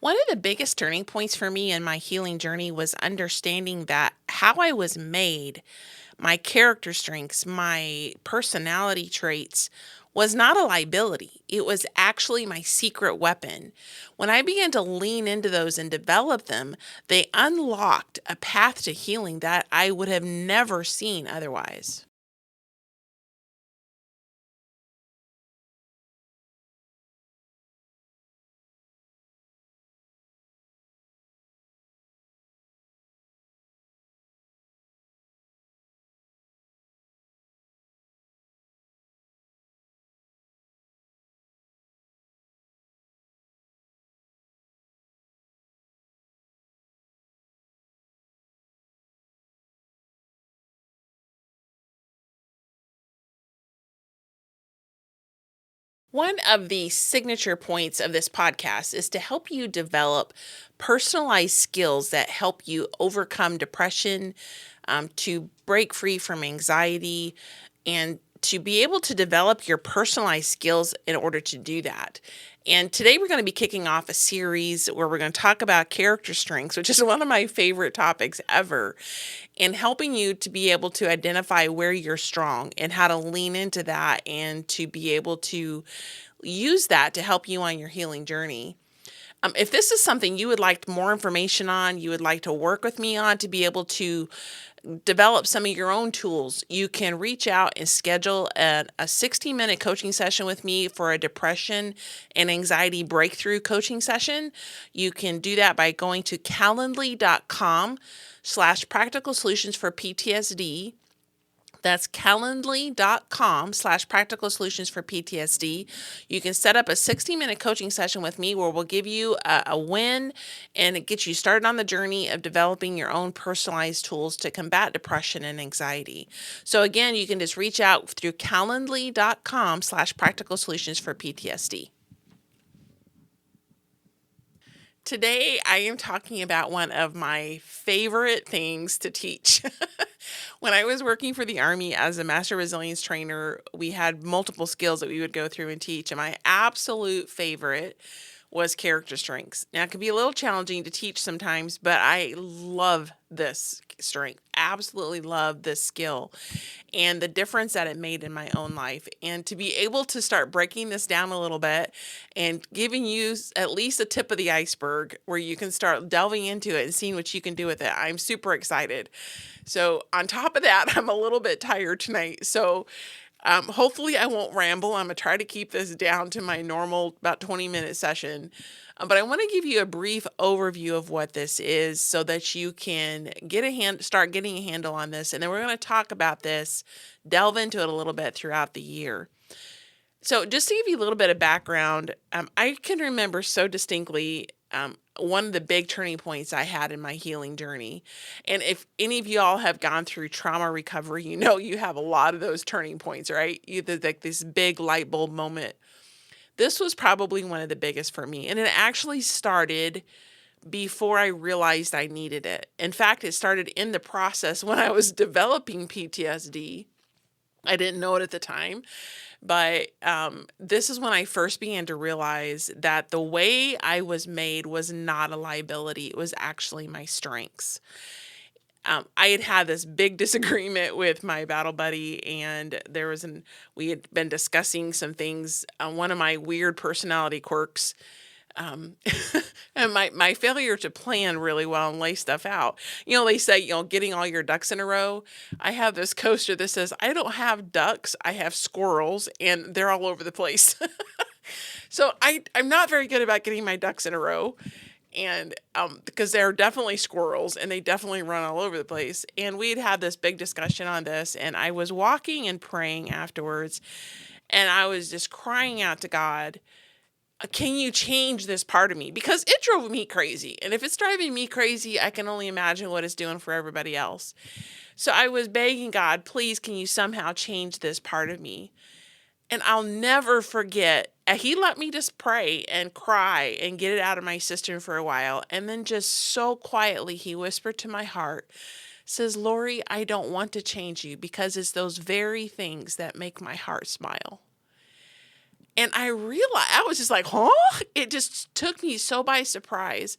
One of the biggest turning points for me in my healing journey was understanding that how I was made, my character strengths, my personality traits, was not a liability. It was actually my secret weapon. When I began to lean into those and develop them, they unlocked a path to healing that I would have never seen otherwise. One of the signature points of this podcast is to help you develop personalized skills that help you overcome depression, to break free from anxiety, and to be able to develop your personalized skills in order to do that. And today we're going to be kicking off a series where we're going to talk about character strengths, which is one of my favorite topics ever, and helping you to be able to identify where you're strong and how to lean into that and to be able to use that to help you on your healing journey. If this is something you would like more information on, you would like to work with me on to be able to develop some of your own tools, you can reach out and schedule a 60-minute coaching session with me for a depression and anxiety breakthrough coaching session. You can do that by going to calendly.com/practical solutions for PTSD. That's calendly.com/practical solutions for PTSD. You can set up a 60-minute coaching session with me where we'll give you a win and it gets you started on the journey of developing your own personalized tools to combat depression and anxiety. So again, you can just reach out through calendly.com/practical solutions for PTSD. Today, I am talking about one of my favorite things to teach. When I was working for the Army as a master resilience trainer, we had multiple skills that we would go through and teach. And my absolute favorite was character strengths. Now, it can be a little challenging to teach sometimes, but I love this strength. Absolutely love this skill and the difference that it made in my own life. And to be able to start breaking this down a little bit and giving you at least a tip of the iceberg where you can start delving into it and seeing what you can do with it, I'm super excited. So, on top of that, I'm a little bit tired tonight. So, hopefully, I won't ramble. I'm going to try to keep this down to my normal about 20-minute session. But I want to give you a brief overview of what this is so that you can start getting a handle on this. And then we're going to talk about this, delve into it a little bit throughout the year. So, just to give you a little bit of background, I can remember so distinctly one of the big turning points I had in my healing journey. And if any of y'all have gone through trauma recovery, you know you have a lot of those turning points, right? Like this big light bulb moment. This was probably one of the biggest for me. And it actually started before I realized I needed it. In fact, it started in the process when I was developing PTSD. I didn't know it at the time, but this is when I first began to realize that the way I was made was not a liability. It was actually my strengths. I had had this big disagreement with my battle buddy, and we had been discussing some things. One of my weird personality quirks, um, and my failure to plan really well and lay stuff out. They say, getting all your ducks in a row. I have this coaster that says, I don't have ducks, I have squirrels, and they're all over the place. So I'm not very good about getting my ducks in a row. And because they're definitely squirrels and they definitely run all over the place. And we'd had this big discussion on this, and I was walking and praying afterwards, and I was just crying out to God, can you change this part of me? Because it drove me crazy. And if it's driving me crazy, I can only imagine what it's doing for everybody else. So I was begging God, please, can you somehow change this part of me? And I'll never forget, he let me just pray and cry and get it out of my system for a while. And then just so quietly, he whispered to my heart, says, Lori, I don't want to change you because it's those very things that make my heart smile. And I realized, I was just like, huh? It just took me so by surprise.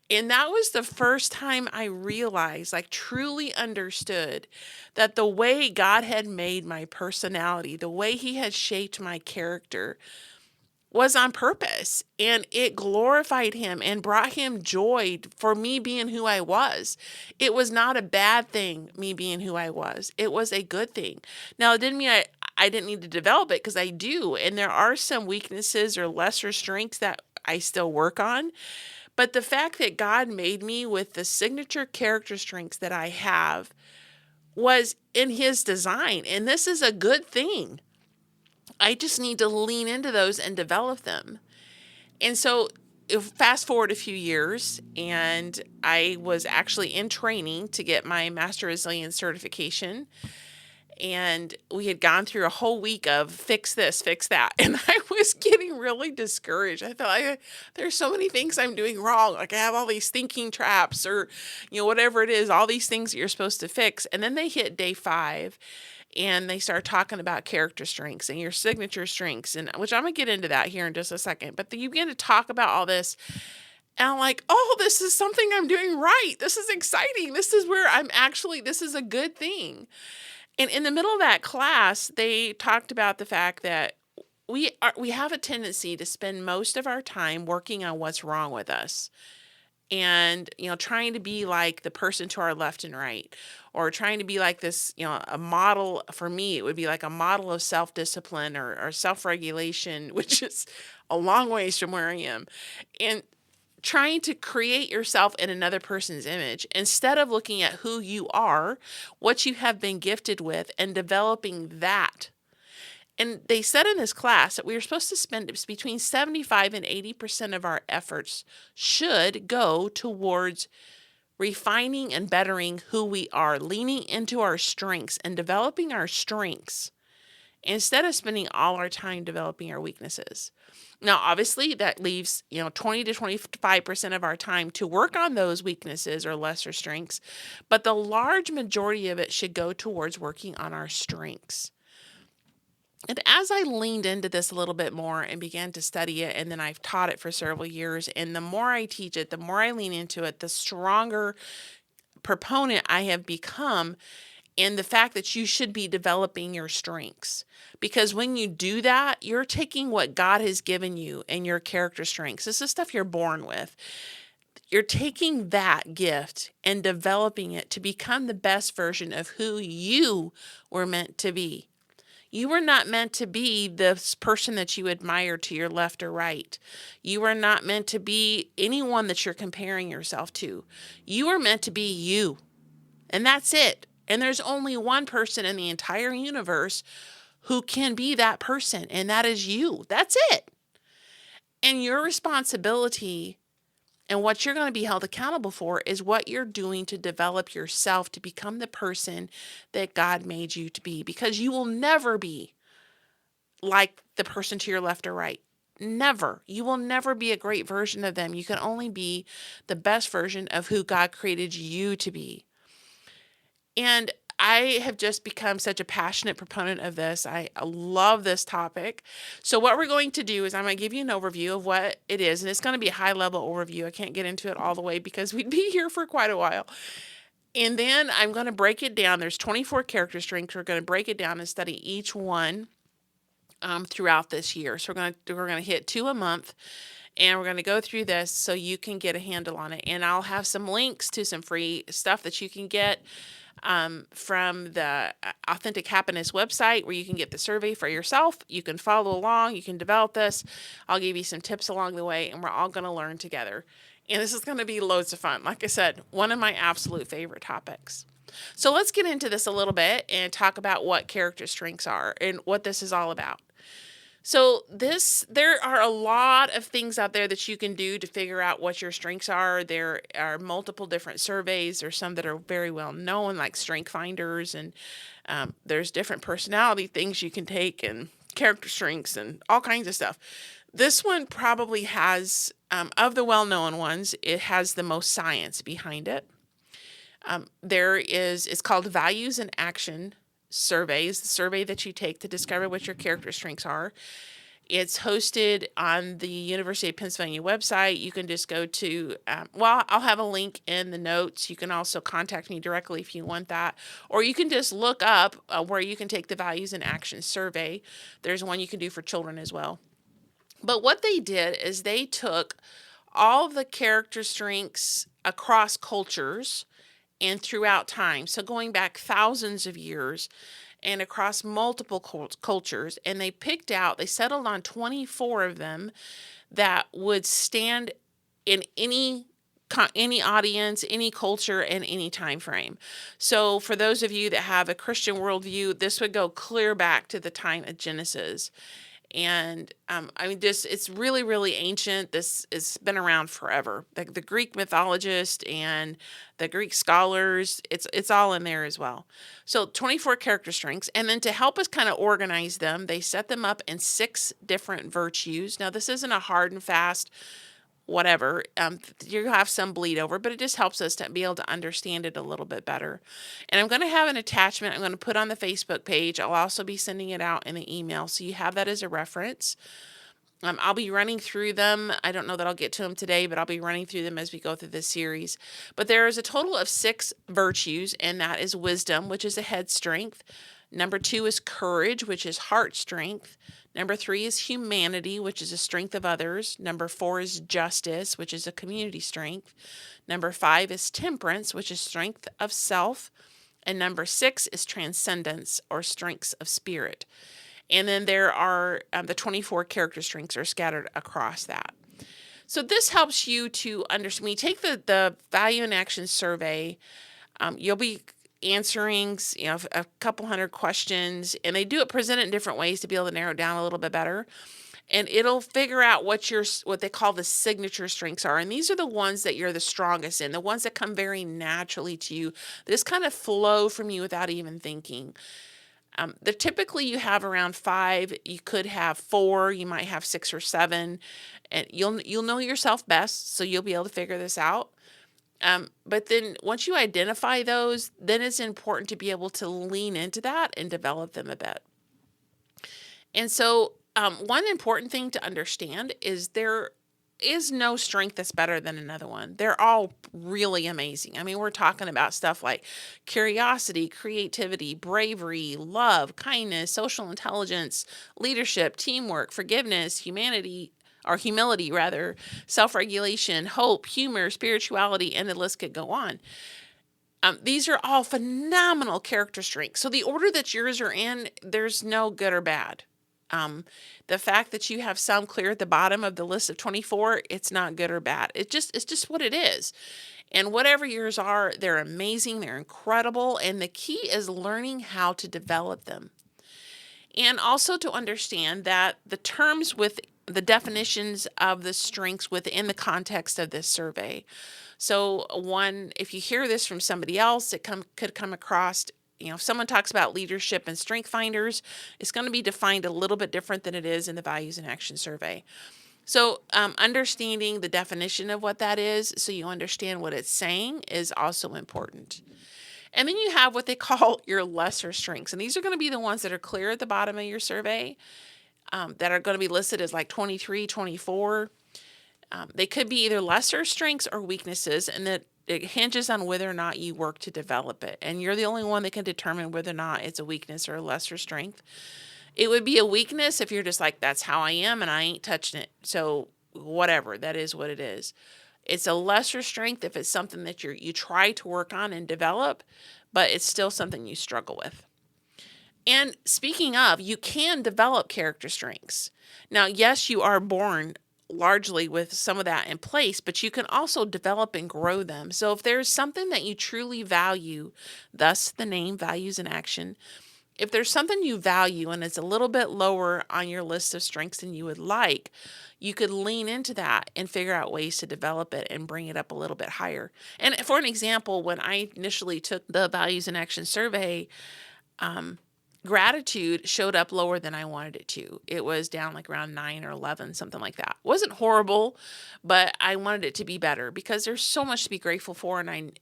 And that was the first time I realized, like truly understood, that the way God had made my personality, the way He had shaped my character, was on purpose, and it glorified Him and brought Him joy for me being who I was. It was not a bad thing, me being who I was. It was a good thing. Now, it didn't mean I didn't need to develop it, because I do. And there are some weaknesses or lesser strengths that I still work on. But the fact that God made me with the signature character strengths that I have was in His design. And this is a good thing. I just need to lean into those and develop them. And so, fast forward a few years, and I was actually in training to get my Master Resilience certification. And we had gone through a whole week of fix this, fix that. And I was getting really discouraged. I felt like there's so many things I'm doing wrong. Like I have all these thinking traps, or, whatever it is, all these things that you're supposed to fix. And then they hit day 5, and they start talking about character strengths and your signature strengths, and which I'm gonna get into that here in just a second. But you begin to talk about all this, and I'm like, oh, this is something I'm doing right. This is exciting. This is where this is a good thing. And in the middle of that class, they talked about the fact that we have a tendency to spend most of our time working on what's wrong with us, and trying to be like the person to our left and right, or trying to be like this, a model. For me, it would be like a model of self-discipline or self-regulation, which is a long ways from where I am, and trying to create yourself in another person's image, instead of looking at who you are, what you have been gifted with, and developing that. And they said in this class that we were supposed to spend between 75 and 80% of our efforts should go towards refining and bettering who we are, leaning into our strengths and developing our strengths, instead of spending all our time developing our weaknesses. Now, obviously, that leaves 20 to 25% of our time to work on those weaknesses or lesser strengths, but the large majority of it should go towards working on our strengths. And as I leaned into this a little bit more and began to study it, and then I've taught it for several years, and the more I teach it, the more I lean into it, the stronger proponent I have become in the fact that you should be developing your strengths. Because when you do that, you're taking what God has given you and your character strengths. This is stuff you're born with. You're taking that gift and developing it to become the best version of who you were meant to be. You were not meant to be this person that you admire to your left or right. You are not meant to be anyone that you're comparing yourself to. You are meant to be you. And that's it. And there's only one person in the entire universe who can be that person, and that is you. That's it. And your responsibility and what you're going to be held accountable for is what you're doing to develop yourself to become the person that God made you to be, because you will never be like the person to your left or right. Never. You will never be a great version of them. You can only be the best version of who God created you to be. And I have just become such a passionate proponent of this. I love this topic. So what we're going to do is I'm going to give you an overview of what it is. And it's going to be a high-level overview. I can't get into it all the way because we'd be here for quite a while. And then I'm going to break it down. There's 24 character strengths. We're going to break it down and study each one throughout this year. So we're going to hit 2 a month. And we're going to go through this so you can get a handle on it. And I'll have some links to some free stuff that you can get from the Authentic Happiness website, where you can get the survey for yourself. You can follow along. You can develop this. I'll give you some tips along the way, and we're all going to learn together. And this is going to be loads of fun. Like I said, one of my absolute favorite topics. So let's get into this a little bit and talk about what character strengths are and what this is all about. So there are a lot of things out there that you can do to figure out what your strengths are. There are multiple different surveys. There's some that are very well known, like Strength Finders, and there's different personality things you can take, and character strengths, and all kinds of stuff. This one probably has, of the well-known ones, it has the most science behind it. It's called Values and Action Surveys, the survey that you take to discover what your character strengths are. It's hosted on the University of Pennsylvania website. You can just go to, I'll have a link in the notes. You can also contact me directly if you want that. Or you can just look up where you can take the Values in Action survey. There's one you can do for children as well. But what they did is they took all the character strengths across cultures and throughout time. So going back thousands of years and across multiple cultures, and they settled on 24 of them that would stand in any audience, any culture, and any time frame. So for those of you that have a Christian worldview, this would go clear back to the time of Genesis. And it's really, really ancient. This has been around forever. The Greek mythologists and the Greek scholars, it's all in there as well. So 24 character strengths. And then to help us kind of organize them, they set them up in 6 different virtues. Now, this isn't a hard and fast whatever. You have some bleed over, but it just helps us to be able to understand it a little bit better. And I'm going to have an attachment I'm going to put on the Facebook page. I'll also be sending it out in the email, so you have that as a reference. I'll be running through them. I don't know that I'll get to them today, but I'll be running through them as we go through this series. But there is a total of 6 virtues, and that is wisdom, which is a head strength. Number 2 is courage, which is heart strength. Number 3 is humanity, which is a strength of others. Number 4 is justice, which is a community strength. Number 5 is temperance, which is strength of self. And number 6 is transcendence, or strengths of spirit. And then there are the 24 character strengths are scattered across that. So this helps you to understand. When you take the Value in Action survey, you'll be answering a couple hundred questions, and they do it present it in different ways to be able to narrow it down a little bit better. And it'll figure out what they call the signature strengths are. And these are the ones that you're the strongest in, the ones that come very naturally to you. This kind of flow from you without even thinking. Typically you have around 5. You could have 4. You might have 6 or 7. And you'll know yourself best, so you'll be able to figure this out. But then once you identify those, then it's important to be able to lean into that and develop them a bit. And so one important thing to understand is there is no strength that's better than another one. They're all really amazing. I mean, we're talking about stuff like curiosity, creativity, bravery, love, kindness, social intelligence, leadership, teamwork, forgiveness, humility, self-regulation, hope, humor, spirituality, and the list could go on. These are all phenomenal character strengths. So the order that yours are in, there's no good or bad. The fact that you have some clear at the bottom of the list of 24, it's not good or bad. It's just what it is. And whatever yours are, they're amazing, they're incredible, and the key is learning how to develop them. And also to understand that the terms with the definitions of the strengths within the context of this survey. So if you hear this from somebody else, it could come across, if someone talks about leadership and strength finders, it's going to be defined a little bit different than it is in the Values in Action survey. So understanding the definition of what that is, so you understand what it's saying, is also important. And then you have what they call your lesser strengths. And these are going to be the ones that are clear at the bottom of your survey, that are going to be listed as like 23, 24. They could be either lesser strengths or weaknesses, and that it hinges on whether or not you work to develop it. And you're the only one that can determine whether or not it's a weakness or a lesser strength. It would be a weakness if you're just like, that's how I am and I ain't touching it. So whatever, that is what it is. It's a lesser strength if it's something that you try to work on and develop, but it's still something you struggle with. And speaking of, you can develop character strengths. Now, yes, you are born largely with some of that in place, but you can also develop and grow them. So if there's something that you truly value, thus the name Values in Action, if there's something you value and it's a little bit lower on your list of strengths than you would like, you could lean into that and figure out ways to develop it and bring it up a little bit higher. And for an example, when I initially took the Values in Action survey, Gratitude showed up lower than I wanted it to. It was down like around 9 or 11, something like that. It wasn't horrible, but I wanted it to be better because there's so much to be grateful for. And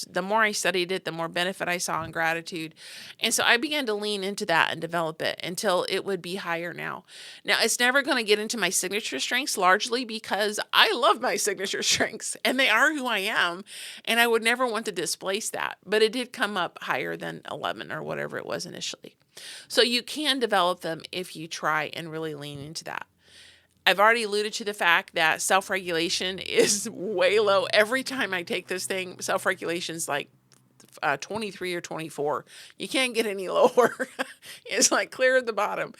the more I studied it, the more benefit I saw in gratitude. And so I began to lean into that and develop it until it would be higher now. Now, it's never going to get into my signature strengths, largely because I love my signature strengths and they are who I am. And I would never want to displace that. But it did come up higher than 11 or whatever it was initially. So you can develop them if you try and really lean into that. I've already alluded to the fact that self-regulation is way low. Every time I take this thing, self-regulation is like 23 or 24. You can't get any lower. It's like clear at the bottom.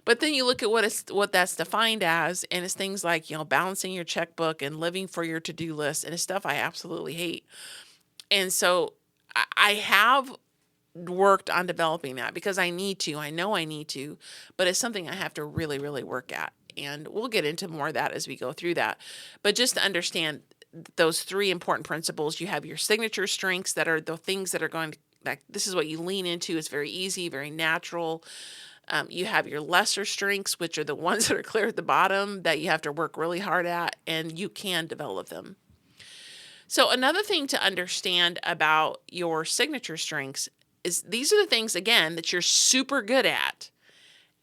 But then you look at what that's defined as, and it's things like, balancing your checkbook and living for your to-do list, and it's stuff I absolutely hate. And so I have worked on developing that because I need to. I know I need to, but it's something I have to really, really work at. And we'll get into more of that as we go through that. But just to understand those three important principles, you have your signature strengths that are the things that are going to, like, this is what you lean into. It's very easy, very natural. You have your lesser strengths, which are the ones that are clear at the bottom that you have to work really hard at, and you can develop them. So another thing to understand about your signature strengths is these are the things, again, that you're super good at.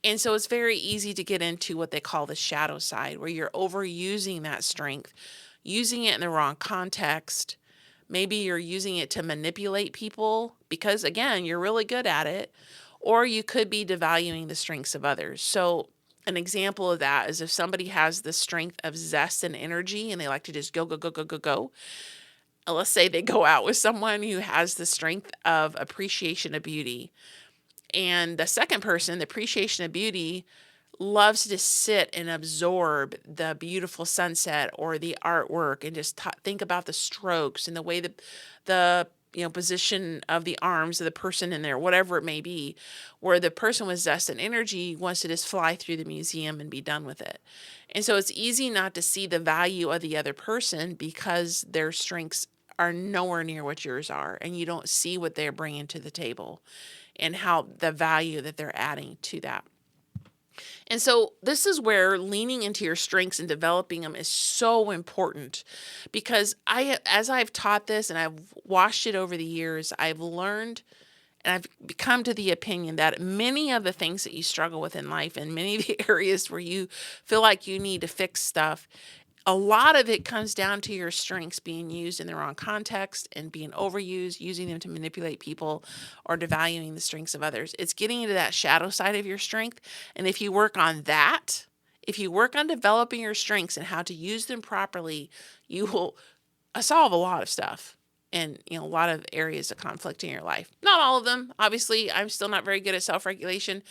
And so it's very easy to get into what they call the shadow side, where you're overusing that strength, using it in the wrong context. Maybe you're using it to manipulate people because, again, you're really good at it. Or you could be devaluing the strengths of others. So an example of that is if somebody has the strength of zest and energy and they like to just go, go, go, go, go, go. Let's say they go out with someone who has the strength of appreciation of beauty. And the second person, the appreciation of beauty, loves to sit and absorb the beautiful sunset or the artwork and just think about the strokes and the way the position of the arms of the person in there, whatever it may be, where the person with zest and energy wants to just fly through the museum and be done with it. And so it's easy not to see the value of the other person because their strengths are nowhere near what yours are, and you don't see what they're bringing to the table and how the value that they're adding to that. And so this is where leaning into your strengths and developing them is so important because as I've taught this and I've watched it over the years, I've learned and I've come to the opinion that many of the things that you struggle with in life and many of the areas where you feel like you need to fix stuff, a lot of it comes down to your strengths being used in the wrong context and being overused, using them to manipulate people or devaluing the strengths of others. It's getting into that shadow side of your strength. And if you work on that, if you work on developing your strengths and how to use them properly, you will solve a lot of stuff and a lot of areas of conflict in your life. Not all of them. Obviously, I'm still not very good at self-regulation.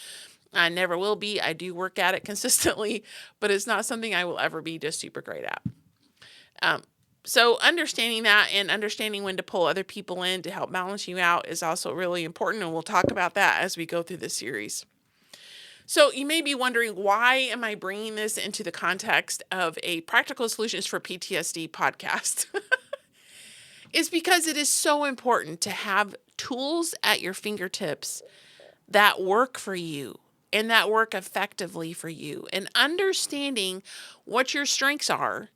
I never will be. I do work at it consistently, but it's not something I will ever be just super great at. So understanding that and understanding when to pull other people in to help balance you out is also really important, and we'll talk about that as we go through this series. So you may be wondering, why am I bringing this into the context of a Practical Solutions for PTSD podcast? It's because it is so important to have tools at your fingertips that work for you and that work effectively for you. And understanding what your strengths are,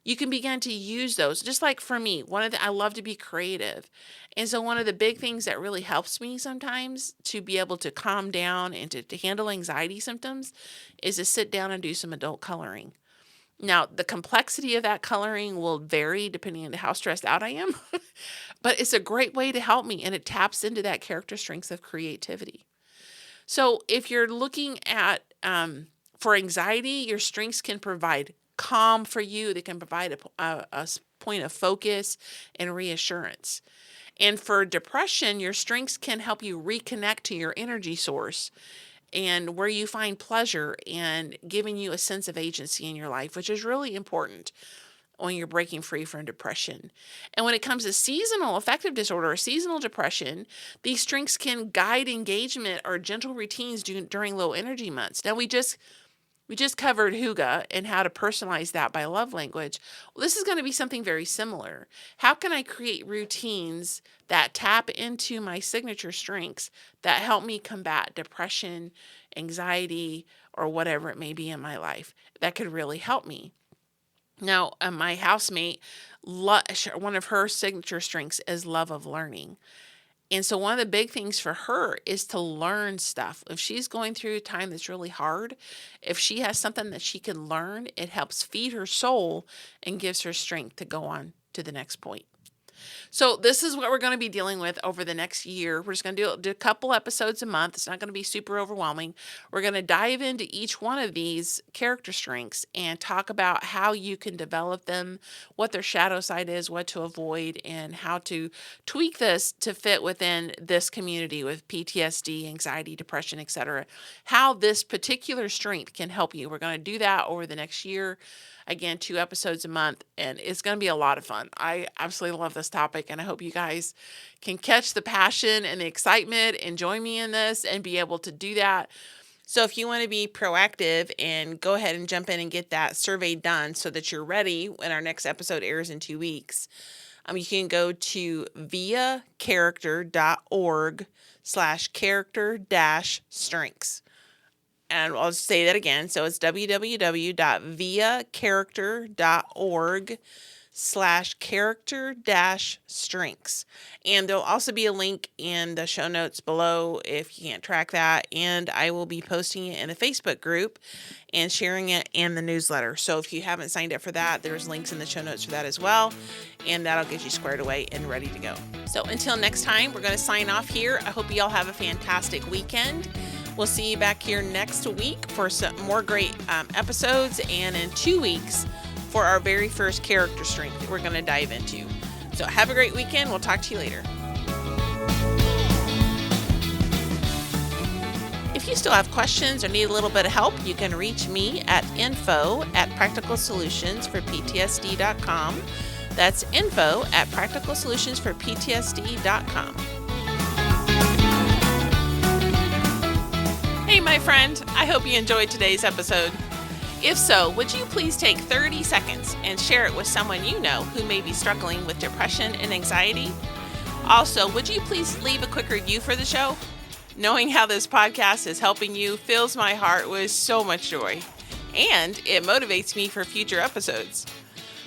you can begin to use those. Just like for me, I love to be creative. And so one of the big things that really helps me sometimes to be able to calm down and to handle anxiety symptoms is to sit down and do some adult coloring. Now, the complexity of that coloring will vary depending on how stressed out I am, but it's a great way to help me, and it taps into that character strengths of creativity. So if you're looking at, for anxiety, your strengths can provide calm for you. They can provide a point of focus and reassurance. And for depression, your strengths can help you reconnect to your energy source and where you find pleasure and giving you a sense of agency in your life, which is really important when you're breaking free from depression. And when it comes to seasonal affective disorder or seasonal depression, these strengths can guide engagement or gentle routines during low energy months. Now, we just We just covered hygge and how to personalize that by love language. Well, this is going to be something very similar. How can I create routines that tap into my signature strengths that help me combat depression, anxiety, or whatever it may be in my life that could really help me? Now, my housemate, one of her signature strengths is love of learning. And so one of the big things for her is to learn stuff. If she's going through a time that's really hard, if she has something that she can learn, it helps feed her soul and gives her strength to go on to the next point. So this is what we're going to be dealing with over the next year. We're just going to do a couple episodes a month. It's not going to be super overwhelming. We're going to dive into each one of these character strengths and talk about how you can develop them, what their shadow side is, what to avoid, and how to tweak this to fit within this community with PTSD, anxiety, depression, etc. How this particular strength can help you. We're going to do that over the next year. Again, 2 episodes a month, and it's going to be a lot of fun. I absolutely love this topic, and I hope you guys can catch the passion and the excitement and join me in this and be able to do that. So if you want to be proactive and go ahead and jump in and get that survey done so that you're ready when our next episode airs in 2 weeks, you can go to viacharacter.org/character-strengths. And I'll say that again. So it's www.viacharacter.org/character-strengths. And there'll also be a link in the show notes below if you can't track that. And I will be posting it in the Facebook group and sharing it in the newsletter. So if you haven't signed up for that, there's links in the show notes for that as well. And that'll get you squared away and ready to go. So until next time, we're going to sign off here. I hope you all have a fantastic weekend. We'll see you back here next week for some more great episodes, and in 2 weeks for our very first character strength that we're going to dive into. So have a great weekend. We'll talk to you later. If you still have questions or need a little bit of help, you can reach me at info@practicalsolutionsforptsd.com. That's info@practicalsolutionsforptsd.com. Hey, my friend, I hope you enjoyed today's episode. If so, would you please take 30 seconds and share it with someone you know who may be struggling with depression and anxiety? Also, would you please leave a quick review for the show? Knowing how this podcast is helping you fills my heart with so much joy, and it motivates me for future episodes.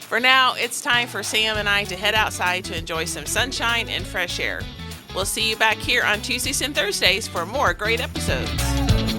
For now, it's time for Sam and I to head outside to enjoy some sunshine and fresh air. We'll see you back here on Tuesdays and Thursdays for more great episodes.